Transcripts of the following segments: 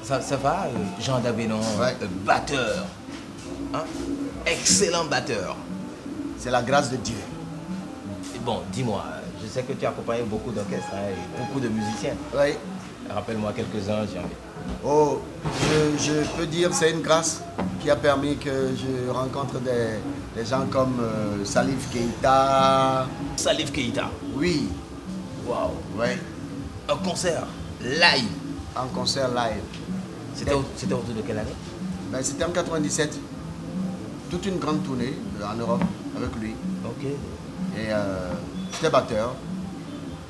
Ça va, Jean Dabénon, Ouais. Batteur. Hein? Excellent batteur. C'est la grâce de Dieu. Et bon, dis-moi, je sais que tu as accompagné beaucoup d'orchestres hein, et beaucoup de musiciens. Oui. Rappelle-moi quelques-uns, j'ai envie. Oh, je peux dire c'est une grâce qui a permis que je rencontre des gens comme Salif Keita. Salif Keita. Oui, Waouh. oui, Un concert live. en concert live. C'était autour de quelle année? Ben, c'était en 97. Toute une grande tournée en Europe avec lui. Ok. Et j'étais batteur.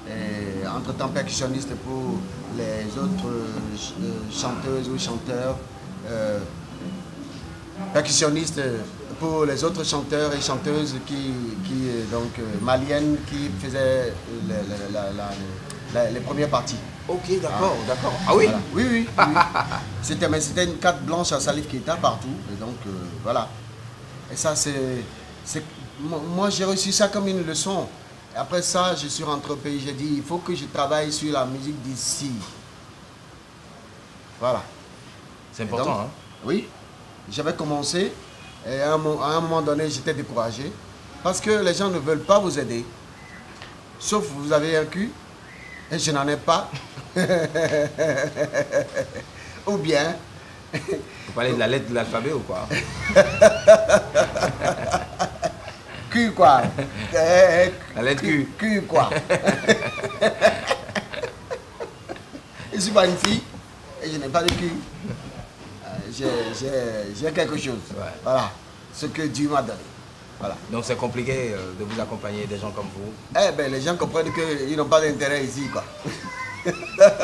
Et entre-temps percussionniste pour les autres chanteuses ou chanteurs. Percussionniste pour les autres chanteurs et chanteuses donc maliennes qui faisaient les premières parties. Ok, d'accord, d'accord. Ah oui? Voilà. Oui, oui. Mais c'était une carte blanche à Salif Keita partout. Et donc, voilà. Et ça, moi, j'ai reçu ça comme une leçon. Et après ça, je suis rentré au pays. J'ai dit, il faut que je travaille sur la musique d'ici. Voilà. C'est important, donc, hein? Oui. J'avais commencé. Et à un moment donné, j'étais découragé. Parce que les gens ne veulent pas vous aider. Sauf vous avez un cul. Et je n'en ai pas. Ou bien... Vous parlez de la lettre de l'alphabet ou quoi? Cul quoi. La lettre Q. Cul quoi. Je ne suis pas une fille et je n'ai pas de cul. J'ai quelque chose. Ouais. Voilà. Ce que Dieu m'a donné. Voilà. Donc c'est compliqué de vous accompagner des gens comme vous. Eh bien, les gens comprennent qu'ils n'ont pas d'intérêt ici, quoi.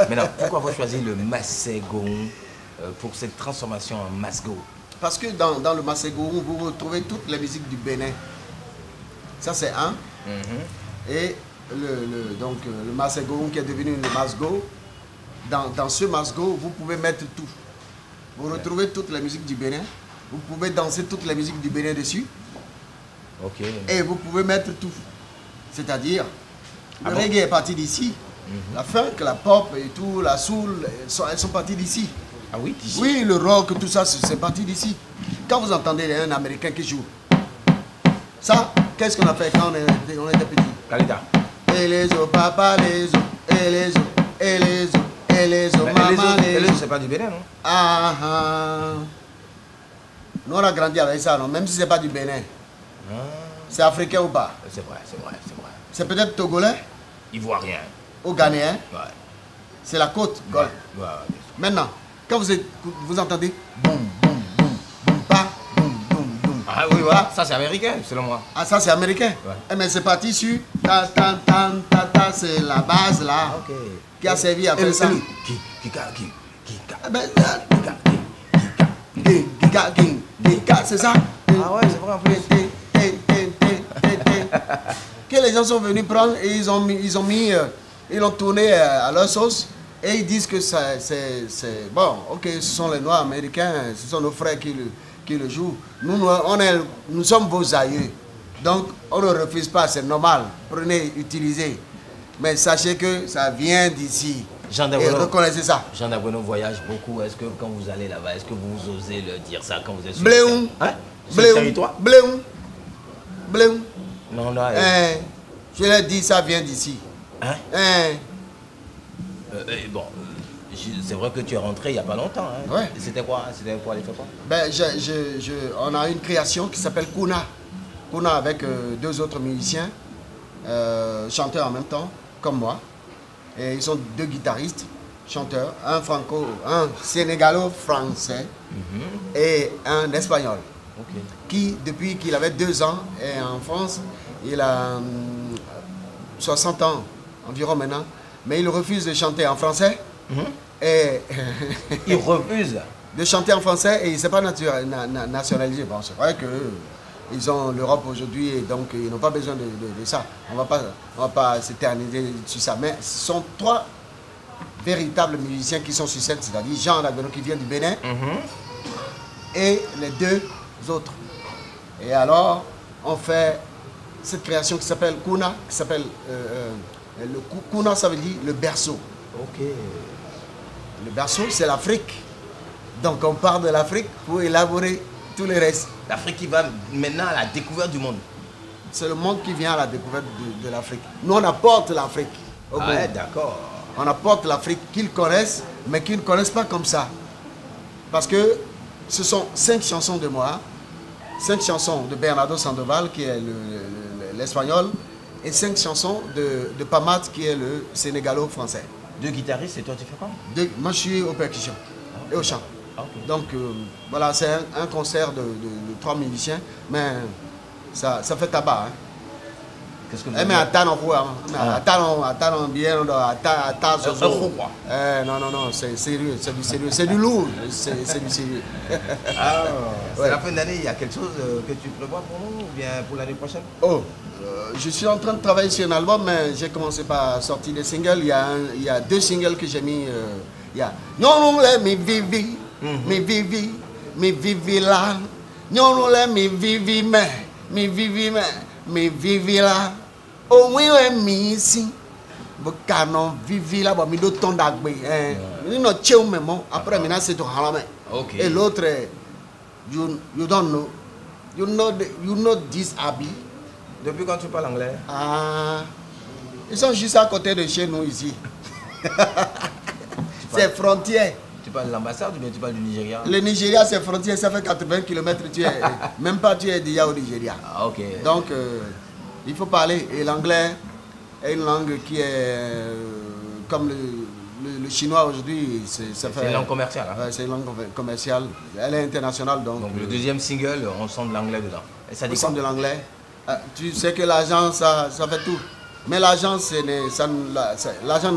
Maintenant, pourquoi avoir choisi le Masségoum pour cette transformation en Masgo? Parce que dans le Masségoum, vous retrouvez toutes les musiques du Bénin. Ça, c'est un. Et le Masségoum qui est devenu le Masgo. Dans ce Masgo, vous pouvez mettre tout. Vous retrouvez toutes les musiques du Bénin. Vous pouvez danser toutes les musiques du Bénin dessus. Ok. Et vous pouvez mettre tout. C'est-à-dire, le reggae est parti d'ici. La funk, la pop et tout, la soul, elles sont parties d'ici. Ah oui, d'ici? Oui, le rock, tout ça, c'est parti d'ici. Quand vous entendez un Américain qui joue, ça, qu'est-ce qu'on a fait quand on était petit? Kalida. Et les os, papa, les os, et les os, et les os, et les os, maman, les os. C'est pas du Bénin, non? Ah, ah. Nous, on a grandi avec ça, non? Même si c'est pas du Bénin. Ah, C'est africain ou pas? c'est vrai, c'est vrai, c'est vrai. C'est peut-être togolais Ivoirien. ou ghanéen. Ouais. C'est la côte, Ouais, Golfe. ouais, bien sûr. Maintenant, quand vous entendez boum, boum, boum, boum, pas, boum, boum, boum. Ah oui, voilà, ça c'est américain, selon moi. Ah, ça c'est américain. Ouais. Eh, mais c'est parti sur ta, ta, ta, ta, ta, c'est la base là, Ok. qui a servi à faire ça. Eh ben, c'est ça. Ah ouais, c'est vrai en plus. Que les gens sont venus prendre et ils l'ont tourné à leur sauce et ils disent que c'est bon, ok, ce sont les Noirs américains, ce sont nos frères qui le jouent. Nous sommes vos aïeux, donc on ne refuse pas, c'est normal. Prenez, utilisez, mais sachez que ça vient d'ici. Jean Et Dabénon, reconnaissez ça. Jean Dabénon voyage beaucoup. Est-ce que quand vous allez là-bas, est-ce que vous osez le dire ça quand vous êtes sur Bléon, le terrain? Hein? Sur le territoire? Bléon, Bléon. Non, non. Je l'ai dit, ça vient d'ici. Hein? Hein. Bon, c'est vrai que tu es rentré il n'y a pas longtemps. Hein? Ouais. C'était quoi? C'était pour aller faire quoi? Ben, on a une création qui s'appelle Kuna. Kuna avec deux autres musiciens, chanteurs en même temps, comme moi. Et ils sont deux guitaristes, chanteurs, un sénégalo-français et un espagnol. Ok. Qui, depuis qu'il avait 2 ans, est en France. Il a 60 ans environ maintenant, mais il refuse de chanter en français. Et Il refuse. de chanter en français et il ne s'est pas nationalisé. Bon, c'est vrai qu'ils ont l'Europe aujourd'hui et donc ils n'ont pas besoin de ça. On va pas s'éterniser sur ça. Mais ce sont 3 véritables musiciens qui sont sur scène, c'est-à-dire Jean Dabénon qui vient du Bénin et les 2 autres. Et alors, on fait cette création qui s'appelle Kuna, qui s'appelle... Kuna, ça veut dire le berceau. Ok. Le berceau, c'est l'Afrique. Donc on part de l'Afrique pour élaborer tout le reste. L'Afrique qui va maintenant à la découverte du monde. C'est le monde qui vient à la découverte de l'Afrique. Nous, on apporte l'Afrique. Ah ouais, d'accord. On apporte l'Afrique qu'ils connaissent, mais qu'ils ne connaissent pas comme ça. Parce que ce sont 5 chansons de moi, 5 chansons de Bernardo Sandoval, qui est l'espagnol, et 5 chansons de Pamat, qui est le sénégalo-français. 2 guitaristes et toi tu fais quoi? Moi, je suis aux percussions et au chant. Okay. Donc, voilà, c'est un concert de 3 musiciens, mais ça fait tabac. Hein. Qu'est-ce que vous mais attends, bien, non, c'est sérieux, c'est du sérieux, c'est du lourd, c'est du sérieux. C'est la fin d'année, il y a quelque chose que tu prévois pour nous ou bien pour l'année prochaine? Je suis en train de travailler sur un album, mais j'ai commencé par sortir des singles. Il y a 2 singles que j'ai mis. Il y a Non, mi vivi, mi vivi, mi vivi là. Non, mi vivi, mi vivi là. Oh oui, mi ici. Bocano vivi là, mi do ton d'agbe. Ni no cheu memo. Après, maintenant c'est ton halame. Et l'autre, you don't know. You know this Abi. Depuis quand tu parles anglais? Ils sont juste à côté de chez nous ici. C'est frontière. Tu parles de l'ambassade ou bien tu parles du Nigeria? Le Nigeria, c'est frontière, ça fait 80 km. Même pas tu es déjà au Nigeria. Donc, il faut parler. Et l'anglais est une langue qui est comme le chinois aujourd'hui. C'est une langue commerciale. Hein? C'est une langue commerciale. Elle est internationale. Donc le deuxième single, on sent de l'anglais dedans. Et ça dit on sent de l'anglais. Tu sais que l'argent, ça fait tout. Mais l'argent, l'argent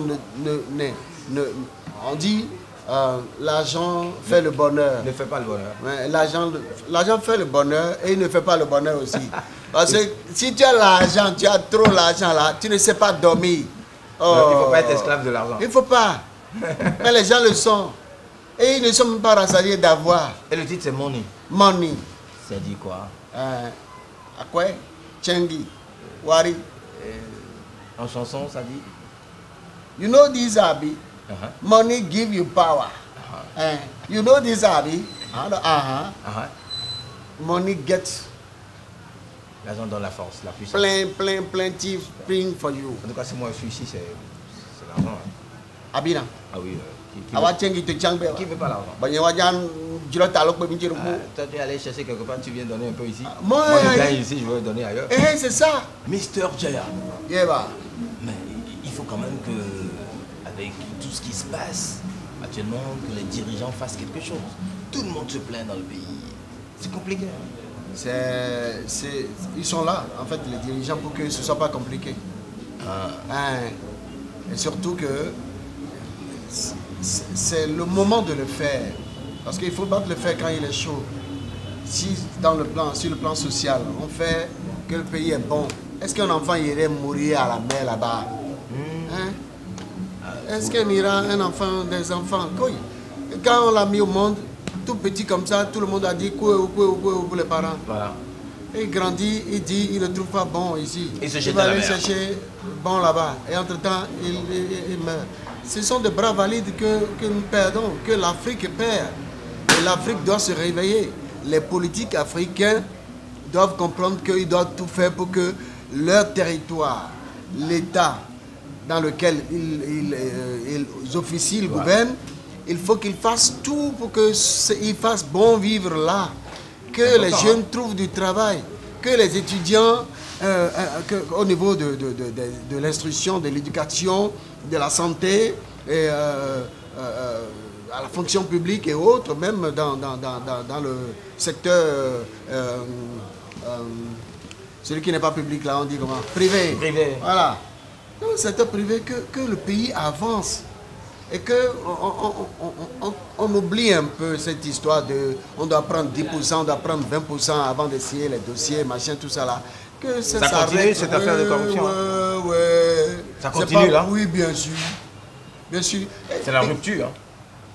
on dit, l'argent fait le bonheur. Ne fait pas le bonheur. L'argent fait le bonheur et il ne fait pas le bonheur aussi. Parce que si tu as l'argent, tu as trop l'argent là, tu ne sais pas dormir. Il ne faut pas être esclave de l'argent. Il ne faut pas. Mais les gens le sont. Et ils ne sont même pas rassasiés d'avoir. Et le titre c'est Money. Money. Ça dit quoi? À quoi? Chengi, Wari. En chanson, ça dit? You know this, Abi? Money give you power. You know this, Abi? Money get. L'argent donne la force, la puissance. Plenty for you. En tout cas, si moi je suis ici, c'est l'argent. Hein. Abina. Ah oui. Qui veut pas l'argent? Toi, tu es allé chercher quelque part, tu viens donner un peu ici. Moi, je gagne ici, je veux donner ailleurs. C'est ça. Mister Jaya. Yeah, mais il faut quand même que, avec tout ce qui se passe actuellement, que les dirigeants fassent quelque chose. Tout le monde se plaint dans le pays. C'est compliqué. Hein? Ils sont là, en fait, les dirigeants, pour que ce ne soit pas compliqué. Et surtout que c'est le moment de le faire. Parce qu'il ne faut pas le faire quand il est chaud. Si sur le plan social, on fait que le pays est bon, est-ce qu'un enfant irait mourir à la mer là-bas? Est-ce un enfant, des enfants? Quand on l'a mis au monde, tout petit comme ça, tout le monde a dit quoi pour les parents. Voilà. Et il grandit, il dit, il ne trouve pas bon ici. Il va aller chercher bon là-bas. Et entre-temps, il meurt. Ce sont des bras valides que nous perdons, que l'Afrique perd. Et l'Afrique doit se réveiller. Les politiques africains doivent comprendre qu'ils doivent tout faire pour que leur territoire, l'État dans lequel ils officient, ils gouvernent, il faut qu'ils fassent tout pour qu'ils fassent bon vivre là. Que les jeunes trouvent du travail, que les étudiants, au niveau de l'instruction, de l'éducation, de la santé, et, à la fonction publique et autres, même dans le secteur, celui qui n'est pas public, là on dit comment? Privé. Voilà. Dans le secteur privé, que le pays avance. Et qu'on oublie un peu cette histoire de on doit prendre 10%, on doit prendre 20% avant d'essayer les dossiers, machin, tout ça là. Que ça continue cette affaire de corruption. Ça continue là? Oui, bien sûr. Bien sûr. C'est la rupture. Hein.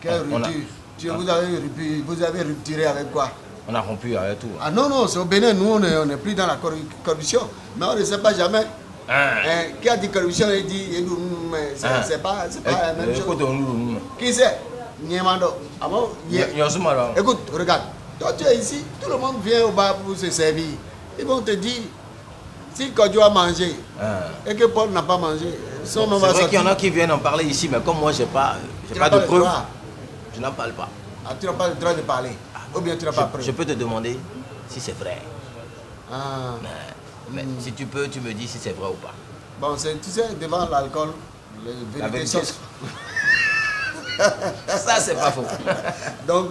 Quelle rupture? Vous avez rupturé avec quoi? On a rompu avec tout. Ah non, c'est au Bénin, nous on n'est plus dans la corruption. Mais on ne sait pas jamais. Qui a dit corruption, il dit c'est pas la même chose. Qui c'est? Niemando. Ah bon? Écoute, regarde. Toi, tu es ici, tout le monde vient au bar pour se servir. Ils vont te dire, si Kodjo a mangé et que Paul n'a pas mangé, son nom va sortir. C'est vrai qu'il y en a qui viennent en parler ici, mais comme moi, j'ai pas de preuve, je n'en parle pas. Ah, tu n'as pas le droit de parler. Ou bien tu n'as pas preuve. Je peux te demander si c'est vrai. Ah. Mais si tu peux, tu me dis si c'est vrai ou pas. Bon, tu sais, devant l'alcool, la vérité sauce. Ça, c'est pas faux. Donc,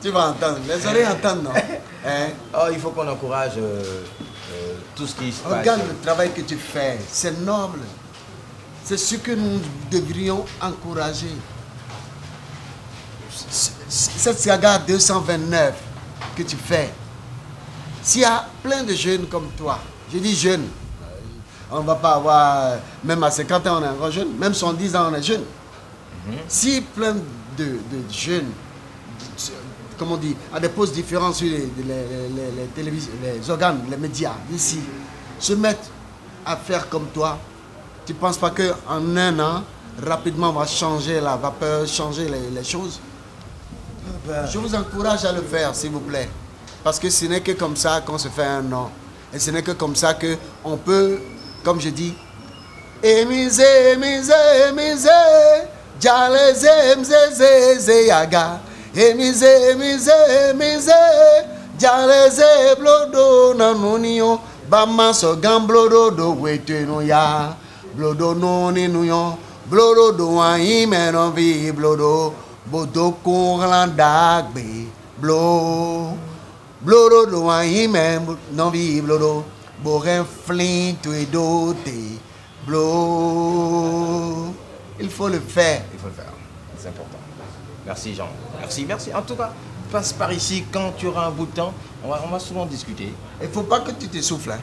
tu vas entendre. Les oreilles entendent, non? Hein? Oh, il faut qu'on encourage tout ce qui se passe. Regarde le travail que tu fais. C'est noble. C'est ce que nous devrions encourager. Cette saga 229 que tu fais, s'il y a plein de jeunes comme toi, je dis jeunes, on ne va pas avoir, même à 50 ans on est encore jeune, même 70 ans on est jeune. Si plein de jeunes, comme on dit, à des postes différents sur les télévisions, les organes, les médias d'ici, se mettent à faire comme toi, tu ne penses pas qu'en un an, rapidement on va changer la vapeur, changer les choses? Je vous encourage à le faire, s'il vous plaît. Parce que ce n'est que comme ça qu'on se fait un nom. Et ce n'est que comme ça qu'on peut, comme je dis, émiser, jaleze, mzeze, yaga. Émiser, jaleze, blodo, nanonion. Bama so gamblodo do weteno ya. Blodo no ninuyon. Blodo do an imenon vi blodo. Bodo kourlandagbe. Blodo do an imen non vi blodo. Boren flint et doté. Il faut le faire. Il faut le faire. C'est important. Merci Jean. Merci. En tout cas, passe par ici quand tu auras un bout de temps. On va souvent discuter. Il ne faut pas que tu te souffles. Hein?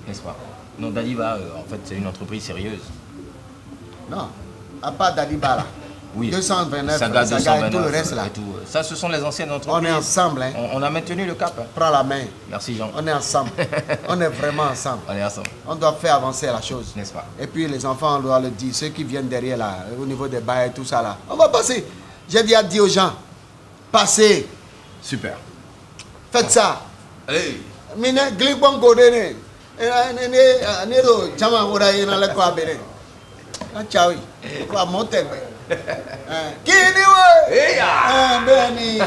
N'est-ce pas? Non, Daliba, en fait, c'est une entreprise sérieuse. Non, à part Daliba là. Oui. 229, Saga et tout le reste là. Tout. Ça, ce sont les anciennes entreprises. On est ensemble. Hein? On a maintenu le cap. Hein? Prends la main. Merci Jean. On est ensemble. On est vraiment ensemble. On est ensemble. On doit faire avancer la chose. N'est-ce pas? Et puis les enfants, on doit le dire. Ceux qui viennent derrière là, au niveau des bails et tout ça là. On va passer. J'ai déjà dit aux gens, passez. Super. Faites ça. Hey. Mine glibon godene. Nero chama ora ina le kwa bene. Na chawi. Kwa monter. Kini we. Hey ya. Beni.